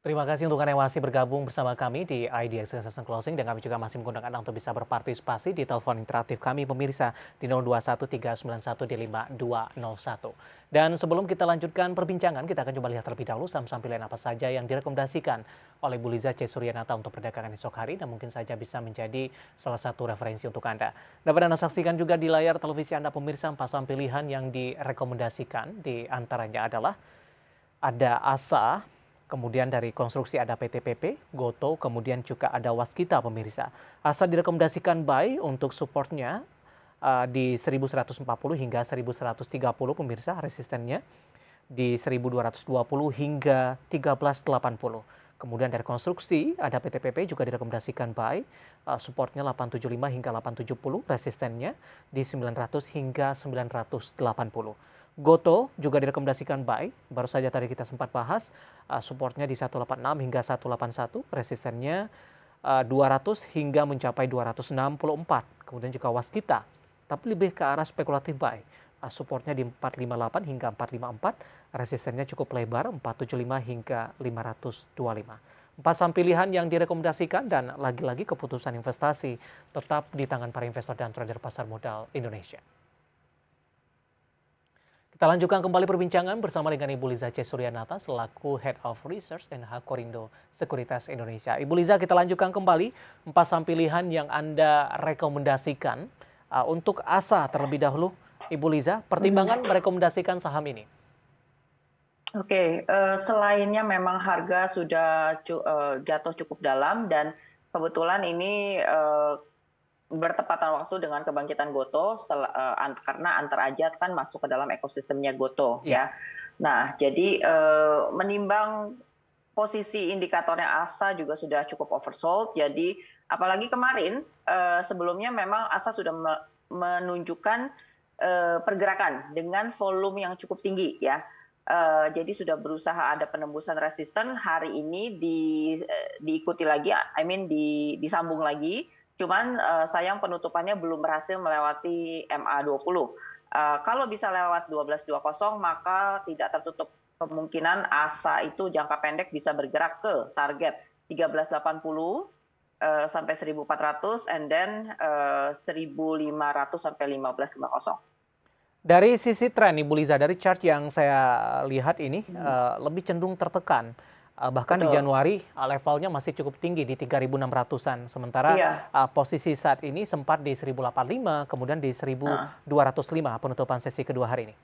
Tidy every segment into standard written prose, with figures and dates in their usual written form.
Terima kasih untuk Anda yang masih bergabung bersama kami di Idea Success and Closing dan kami juga masih mengundang Anda untuk bisa berpartisipasi di telepon interaktif kami pemirsa di 021391 Dan sebelum kita lanjutkan perbincangan, kita akan coba lihat terlebih dahulu saham-saham pilihan apa saja yang direkomendasikan oleh Bu Liza C. Suryanata untuk perdagangan esok hari dan mungkin saja bisa menjadi salah satu referensi untuk Anda. Dapat Anda saksikan juga di layar televisi Anda pemirsa empat saham pilihan yang direkomendasikan, di antaranya adalah ada ASA, kemudian dari konstruksi ada PT PP, Goto, kemudian juga ada Waskita pemirsa. ASA direkomendasikan buy untuk supportnya di 1140 hingga 1130 pemirsa, resistennya di 1220 hingga 1380. Kemudian dari konstruksi ada PT PP juga direkomendasikan buy, supportnya 875 hingga 870, resistennya di 900 hingga 980. Goto juga direkomendasikan buy, baru saja tadi kita sempat bahas, supportnya di 186 hingga 181, resistennya 200 hingga mencapai 264. Kemudian juga Waskita, tapi lebih ke arah spekulatif buy, supportnya di 458 hingga 454, resistennya cukup lebar 475 hingga 525. Empat saham pilihan yang direkomendasikan dan lagi-lagi keputusan investasi tetap di tangan para investor dan trader pasar modal Indonesia. Kita lanjutkan kembali perbincangan bersama dengan Ibu Liza C. Suryanata selaku Head of Research dan Hakorindo Sekuritas Indonesia. Ibu Liza, kita lanjutkan kembali empat saham pilihan yang Anda rekomendasikan untuk ASA terlebih dahulu. Ibu Liza, pertimbangan merekomendasikan saham ini. Oke, selainnya memang harga sudah jatuh cukup dalam dan kebetulan ini bertepatan waktu dengan kebangkitan Goto karena Antar Ajat kan masuk ke dalam ekosistemnya Goto ya. Nah, jadi menimbang posisi indikatornya ASA juga sudah cukup oversold. Jadi apalagi kemarin sebelumnya memang ASA sudah menunjukkan pergerakan dengan volume yang cukup tinggi ya. Jadi sudah berusaha ada penembusan resisten, hari ini diikuti lagi, disambung lagi. Cuman sayang penutupannya belum berhasil melewati MA20. Kalau bisa lewat 1220 maka tidak tertutup kemungkinan ASA itu jangka pendek bisa bergerak ke target 1380 sampai 1400 and then 1500 sampai 1550. Dari sisi tren Ibu Liza, dari chart yang saya lihat ini lebih cenderung tertekan. Bahkan di Januari levelnya masih cukup tinggi di 3.600-an. Sementara posisi saat ini sempat di 1.085, kemudian di 1.205 penutupan sesi kedua hari ini.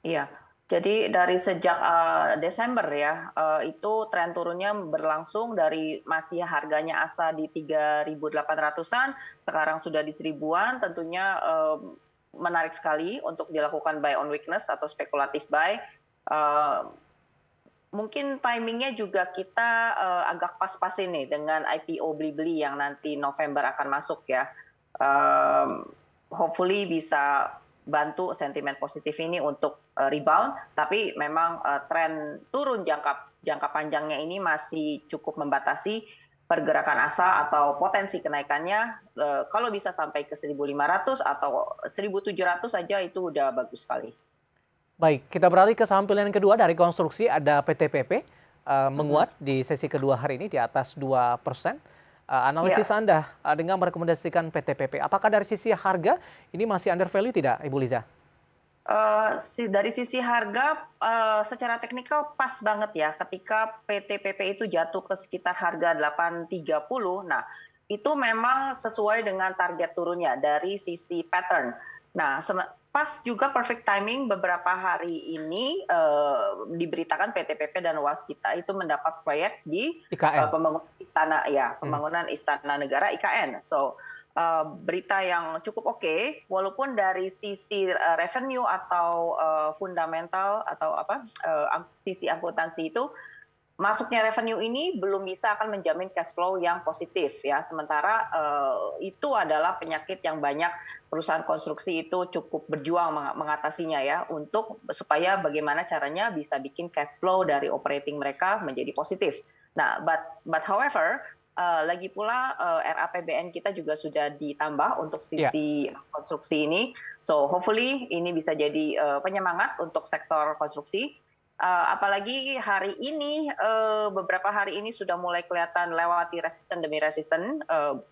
Iya, jadi dari sejak Desember ya, itu tren turunnya berlangsung dari masih harganya ASA di 3.800-an, sekarang sudah di 1.000-an, tentunya menarik sekali untuk dilakukan buy on weakness atau spekulatif buy. Mungkin timingnya juga kita agak pas-pas ini dengan IPO beli-beli yang nanti November akan masuk ya. Hopefully bisa bantu sentimen positif ini untuk rebound, tapi memang tren turun jangka panjangnya ini masih cukup membatasi pergerakan ASA atau potensi kenaikannya. Kalau bisa sampai ke 1.500 atau 1.700 saja itu udah bagus sekali. Baik, kita beralih ke saham pilihan kedua dari konstruksi, ada PT PP menguat di sesi kedua hari ini di atas 2%. Analisis Anda dengan merekomendasikan PT PP, apakah dari sisi harga ini masih under value tidak, Ibu Liza? Dari sisi harga secara teknikal pas banget ya ketika PT PP itu jatuh ke sekitar harga 830. Nah, itu memang sesuai dengan target turunnya dari sisi pattern. Nah, pas juga perfect timing beberapa hari ini diberitakan PT PP dan Waskita itu mendapat proyek di pembangunan istana ya, pembangunan istana negara IKN. So berita yang cukup oke, walaupun dari sisi revenue atau fundamental atau sisi akuntansi itu masuknya revenue ini belum bisa akan menjamin cash flow yang positif ya. Sementara itu adalah penyakit yang banyak perusahaan konstruksi itu cukup berjuang mengatasinya ya, untuk supaya bagaimana caranya bisa bikin cash flow dari operating mereka menjadi positif. Nah, but however lagi pula RAPBN kita juga sudah ditambah untuk sisi konstruksi ini. So hopefully ini bisa jadi penyemangat untuk sektor konstruksi. Apalagi hari ini, beberapa hari ini sudah mulai kelihatan lewati resisten demi resisten,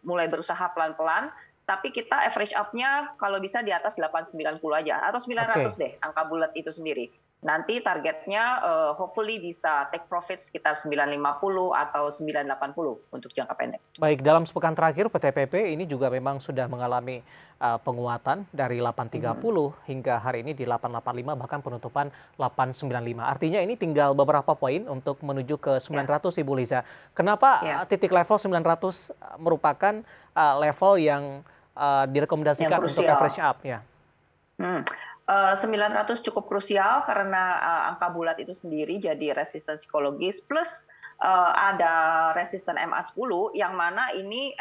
mulai berusaha pelan-pelan, tapi kita average up-nya kalau bisa di atas 890 aja, atau 900 Oke. deh, angka bulat itu sendiri. Nanti targetnya, hopefully bisa take profit sekitar 950 atau 980 untuk jangka pendek. Baik, dalam sepekan terakhir PTPP ini juga memang sudah mengalami penguatan dari Mhm, 830 hingga hari ini di 885 bahkan penutupan 895. Artinya ini tinggal beberapa poin untuk menuju ke ya, 900 Ibu Liza. Kenapa ya, titik level 900 merupakan level yang yang direkomendasikan untuk average krusial. up ya? 900 cukup krusial karena, angka bulat itu sendiri jadi resisten psikologis plus, ada resisten MA10 yang mana ini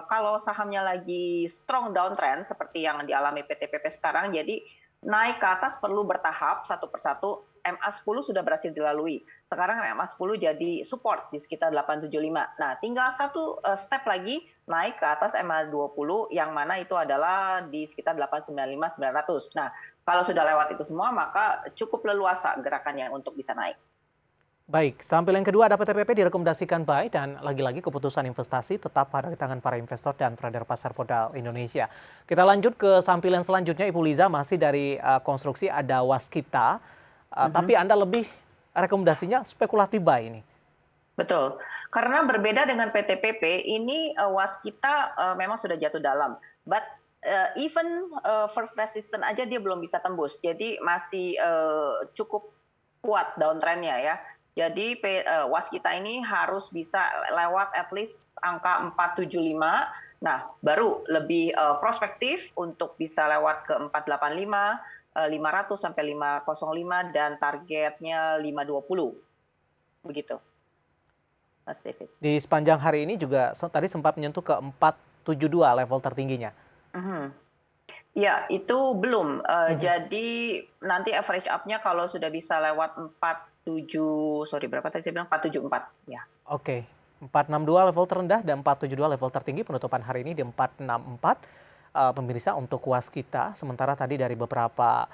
kalau sahamnya lagi strong downtrend seperti yang dialami PTPP sekarang, jadi naik ke atas perlu bertahap satu persatu. MA10 sudah berhasil dilalui. Sekarang MA10 jadi support di sekitar 875. Nah, tinggal satu step lagi naik ke atas MA20 yang mana itu adalah di sekitar 895, 900. Nah, kalau sudah lewat itu semua, maka cukup leluasa gerakannya untuk bisa naik. Baik, sampel yang kedua ada PTPP direkomendasikan buy dan lagi-lagi keputusan investasi tetap pada di tangan para investor dan trader pasar modal Indonesia. Kita lanjut ke sampilan selanjutnya Ibu Liza, masih dari konstruksi ada Waskita, Mhm. tapi Anda lebih rekomendasinya spekulatif buy ini. Betul. Karena berbeda dengan PTPP, ini waskita memang sudah jatuh dalam. But even first resistance aja dia belum bisa tembus. Jadi masih cukup kuat downtrendnya ya. Jadi waskita ini harus bisa lewat at least angka 475. Nah, baru lebih prospektif untuk bisa lewat ke 485, 500 sampai 505 dan targetnya 520. Begitu, Mas David. Di sepanjang hari ini juga tadi sempat menyentuh ke 472 level tertingginya. Mhm. Ya, itu belum, Mhm. jadi nanti average up-nya kalau sudah bisa lewat 47, sorry berapa tadi saya bilang? 474, ya. Oke, 462 level terendah dan 472 level tertinggi penutupan hari ini di 464. Pemirsa untuk Waskita, sementara tadi dari beberapa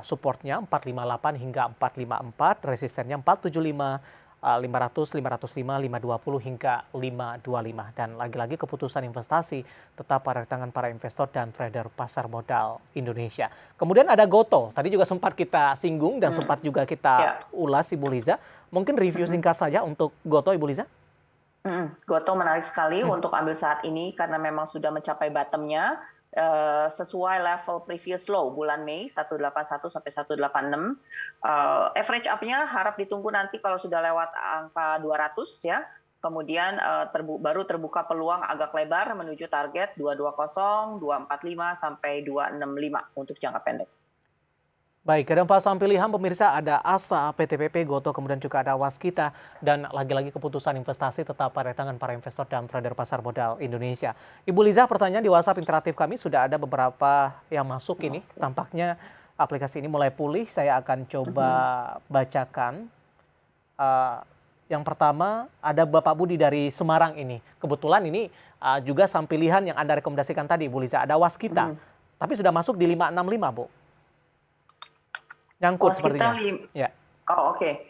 supportnya 458 hingga 454, resistennya 475, 500, 505, 520 hingga 525. Dan lagi-lagi keputusan investasi tetap pada tangan para investor dan trader pasar modal Indonesia. Kemudian ada Goto, tadi juga sempat kita singgung dan Mmm, sempat juga kita ya, ulas Ibu Liza. Mungkin review mhm. singkat saja untuk Goto Ibu Liza? Gotoh menarik sekali Mhm. untuk ambil saat ini karena memang sudah mencapai bottom-nya, sesuai level previous low bulan Mei 181 sampai 186. Average up-nya harap ditunggu nanti kalau sudah lewat angka 200 ya, kemudian, baru terbuka peluang agak lebar menuju target 220, 245 sampai 265 untuk jangka pendek. Baik, ada 4 saham pilihan pemirsa, ada ASA, PTPP, Goto, kemudian juga ada Waskita, dan lagi-lagi keputusan investasi tetap pada tangan para investor dan trader pasar modal Indonesia. Ibu Liza, pertanyaan di WhatsApp interaktif kami sudah ada beberapa yang masuk ini. Oke. Tampaknya aplikasi ini mulai pulih, saya akan coba Mhm. bacakan. Eh, yang pertama ada Bapak Budi dari Semarang ini. Kebetulan ini juga saham pilihan yang Anda rekomendasikan tadi, Ibu Liza, ada Waskita. Mhm. Tapi sudah masuk di 565, Bu. Nyangkut Waskita sepertinya. Ya. Oh, oke.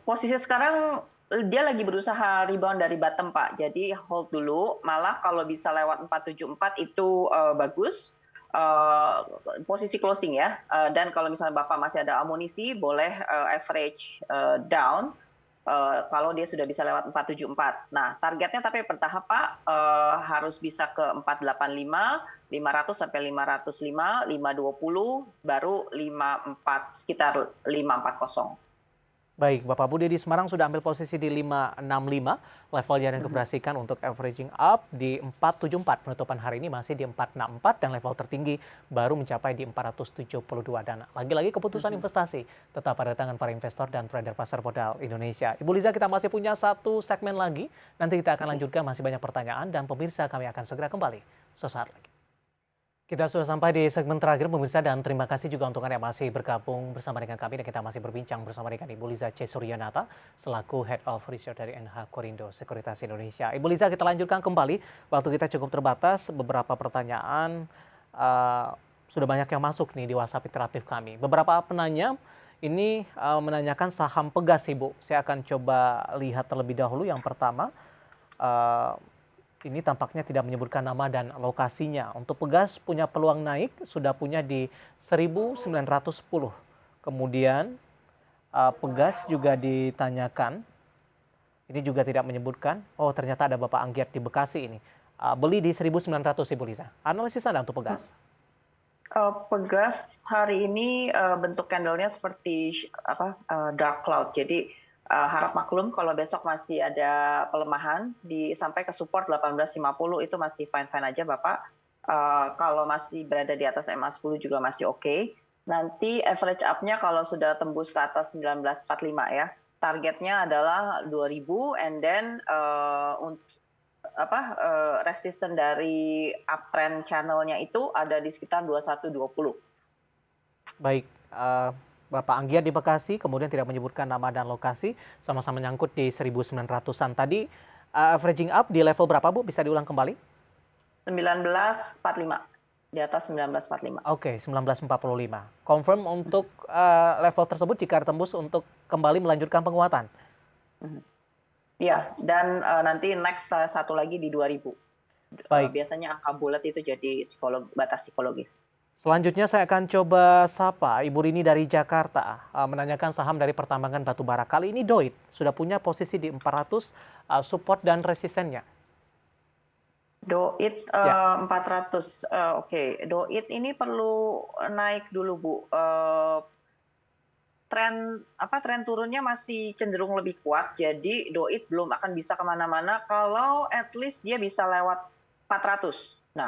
Posisi sekarang dia lagi berusaha rebound dari bottom, Pak. Jadi hold dulu, malah kalau bisa lewat 474 itu, bagus, eee, posisi closing ya, dan kalau misalnya Bapak masih ada amunisi boleh, average, down, kalau dia sudah bisa lewat 474. Nah, targetnya tapi bertahap, Pak, harus bisa ke 485, 500 sampai 505, 520, baru 54, sekitar 540. Baik, Bapak Budi di Semarang sudah ambil posisi di 565, level yang Mhm, direkomendasikan untuk averaging up di 474. Penutupan hari ini masih di 464 dan level tertinggi baru mencapai di 472. Dan lagi-lagi keputusan mhm. investasi tetap pada tangan para investor dan trader pasar modal Indonesia. Ibu Liza, kita masih punya satu segmen lagi. Nanti kita akan Oke. lanjutkan, masih banyak pertanyaan dan pemirsa kami akan segera kembali sesaat lagi. Kita sudah sampai di segmen terakhir pemirsa dan terima kasih juga untuk Anda yang masih bergabung bersama dengan kami dan kita masih berbincang bersama dengan Ibu Liza C. Suryanata selaku Head of Research dari NH Korindo Sekuritas Indonesia. Ibu Liza, kita lanjutkan kembali. Waktu kita cukup terbatas, beberapa pertanyaan sudah banyak yang masuk nih di WhatsApp interaktif kami. Beberapa penanya Ini menanyakan saham Pegas, Ibu. Saya akan coba lihat terlebih dahulu. Yang pertama, eh, ini tampaknya tidak menyebutkan nama dan lokasinya. Untuk Pegas punya peluang naik, sudah punya di 1910. Kemudian Pegas juga ditanyakan, ini juga tidak menyebutkan. Oh, ternyata ada Bapak Anggiat di Bekasi ini. Beli di 1900, Ibu Liza. Analisis Anda untuk Pegas. Pegas hari ini bentuk candle-nya seperti dark cloud. Jadi harap maklum kalau besok masih ada pelemahan sampai ke support 1850 itu masih fine-fine aja Bapak. Kalau masih berada di atas MA10 juga masih oke. Nanti average up-nya kalau sudah tembus ke atas 1945 ya. Targetnya adalah 2000 and then resisten dari uptrend channel-nya itu ada di sekitar 2120. Baik, Bapak Anggiat di Bekasi, kemudian tidak menyebutkan nama dan lokasi, sama-sama nyangkut di 1900-an. Tadi averaging up di level berapa, Bu? Bisa diulang kembali? 1945, di atas 1945. Oke, 1945. Confirm untuk level tersebut jika tembus untuk kembali melanjutkan penguatan? Ya, dan nanti next satu lagi di 2000. Baik. Biasanya angka bulat itu jadi batas psikologis. Selanjutnya saya akan coba sapa Ibu Rini dari Jakarta, menanyakan saham dari pertambangan batubara. Kali ini DOIT sudah punya posisi di 400, support dan resistennya. DOIT Ya. 400, oke. DOIT ini perlu naik dulu Bu. Tren turunnya masih cenderung lebih kuat, jadi DOIT belum akan bisa kemana-mana kalau at least dia bisa lewat 400. Nah,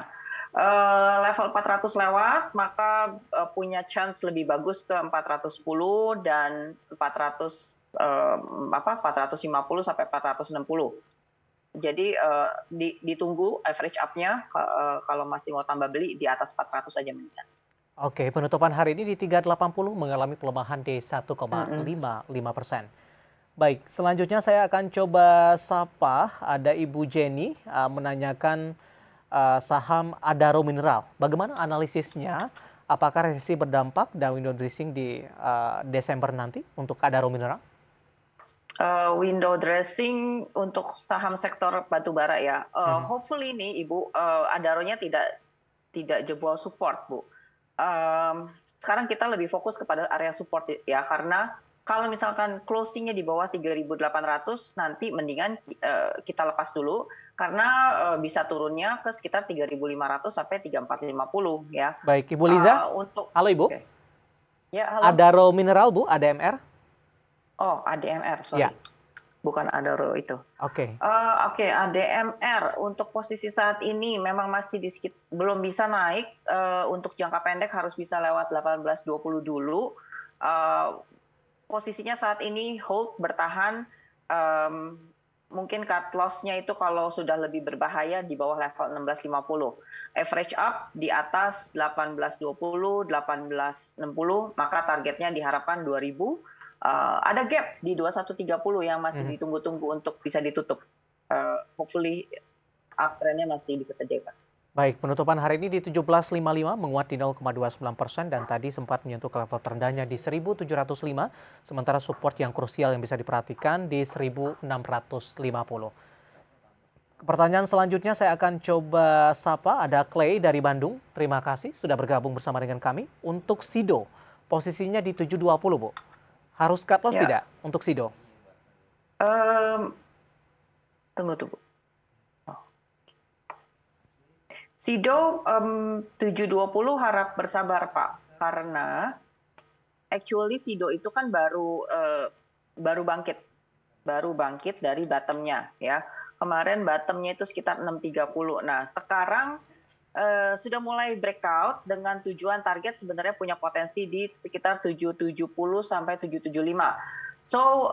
level 400 lewat, maka punya chance lebih bagus ke 410 dan 450 sampai 460. Jadi ditunggu average up-nya kalau masih mau tambah beli di atas 400 aja mendingan. Oke, penutupan hari ini di 380 mengalami pelemahan di 1,55%. Baik, selanjutnya saya akan coba sapa, ada Ibu Jenny menanyakan saham Adaro Mineral. Bagaimana analisisnya? Apakah resesi berdampak dan window dressing di Desember nanti untuk Adaro Mineral? Window dressing untuk saham sektor batubara ya. Hopefully nih Ibu, Adaronya tidak jebol support Bu. Sekarang kita lebih fokus kepada area support ya, karena kalau misalkan closingnya di bawah 3.800 nanti mendingan kita lepas dulu karena bisa turunnya ke sekitar 3.500 sampai 3.450 ya. Baik, Ibu Liza. Halo Ibu. Okay. Ya, halo. Adaro Mineral Bu, ADMR. Oh, ADMR, sorry. Ya. Bukan Adaro itu. Oke. Oke, ADMR untuk posisi saat ini memang masih belum bisa naik. Untuk jangka pendek harus bisa lewat 1820 dulu. Posisinya saat ini hold, bertahan. Mungkin cut loss-nya itu kalau sudah lebih berbahaya di bawah level 1650. Average up di atas 1820, 1860, maka targetnya diharapkan 2000. Ada gap di 2130 yang masih ditunggu-tunggu untuk bisa ditutup. Hopefully uptrend-nya masih bisa terjaga. Baik, penutupan hari ini di 1755 menguat di 0,29% dan tadi sempat menyentuh ke level terendahnya di 1705, sementara support yang krusial yang bisa diperhatikan di 1650. Pertanyaan selanjutnya saya akan coba sapa, ada Clay dari Bandung. Terima kasih sudah bergabung bersama dengan kami. Untuk Sido, posisinya di 720 Bu. Harus cut loss tidak untuk Sido? Tunggu. Sido 720 harap bersabar Pak, karena actually Sido itu kan baru bangkit dari bottomnya ya. Kemarin bottomnya itu sekitar 630. Nah sekarang sudah mulai breakout dengan tujuan target sebenarnya punya potensi di sekitar 770 sampai 775. So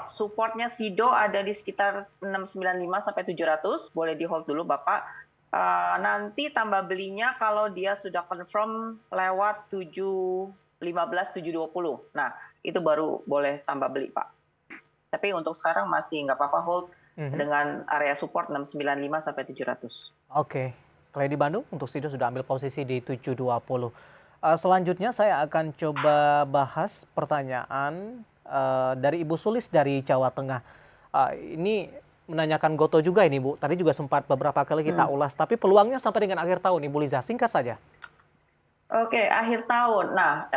supportnya Sido ada di sekitar 695 sampai 700, boleh di hold dulu Bapak. Nanti tambah belinya kalau dia sudah confirm lewat 715 720. Nah itu baru boleh tambah beli Pak. Tapi untuk sekarang masih nggak apa-apa hold. Dengan area support 695 sampai 700. Oke. Clay di Bandung untuk Sido sudah ambil posisi di 720. Selanjutnya saya akan coba bahas pertanyaan dari Ibu Sulis dari Jawa Tengah. Ini menanyakan Goto juga ini Bu. Tadi juga sempat beberapa kali kita Hmm. ulas, tapi peluangnya sampai dengan akhir tahun Ibu Liza, singkat saja. Oke, akhir tahun. Nah,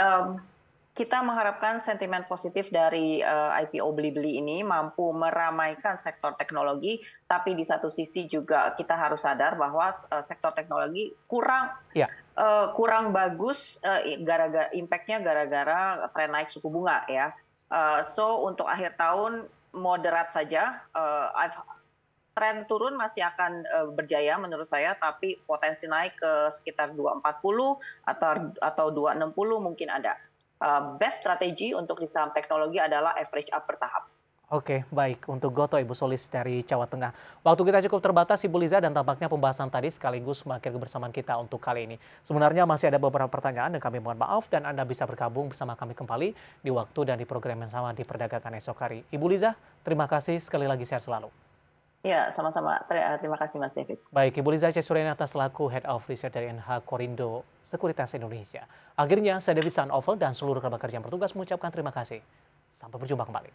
kita mengharapkan sentimen positif dari IPO beli-beli ini mampu meramaikan sektor teknologi, tapi di satu sisi juga kita harus sadar bahwa sektor teknologi Ya, kurang bagus gara-gara impactnya gara-gara tren naik suku bunga ya. So untuk akhir tahun moderat saja. Tren turun masih akan berjaya menurut saya, tapi potensi naik ke sekitar 240 atau 260 mungkin ada. Best strategi untuk di saham teknologi adalah average up bertahap. oke, baik. Untuk Goto, Ibu Sulis dari Jawa Tengah. Waktu kita cukup terbatas, Ibu Liza, dan tampaknya pembahasan tadi sekaligus mengakhiri kebersamaan kita untuk kali ini. Sebenarnya masih ada beberapa pertanyaan dan kami mohon maaf, dan Anda bisa bergabung bersama kami kembali di waktu dan di program yang sama di Perdagangan esok hari. Ibu Liza, terima kasih sekali lagi, sehat selalu. Ya, sama-sama. Terima kasih Mas David. Baik, Ibu Liza Cesuryanata selaku Head of Research dari NH Korindo Sekuritas Indonesia. Akhirnya, saya David Sanovel dan seluruh kerabat kerja yang bertugas mengucapkan terima kasih. Sampai berjumpa kembali.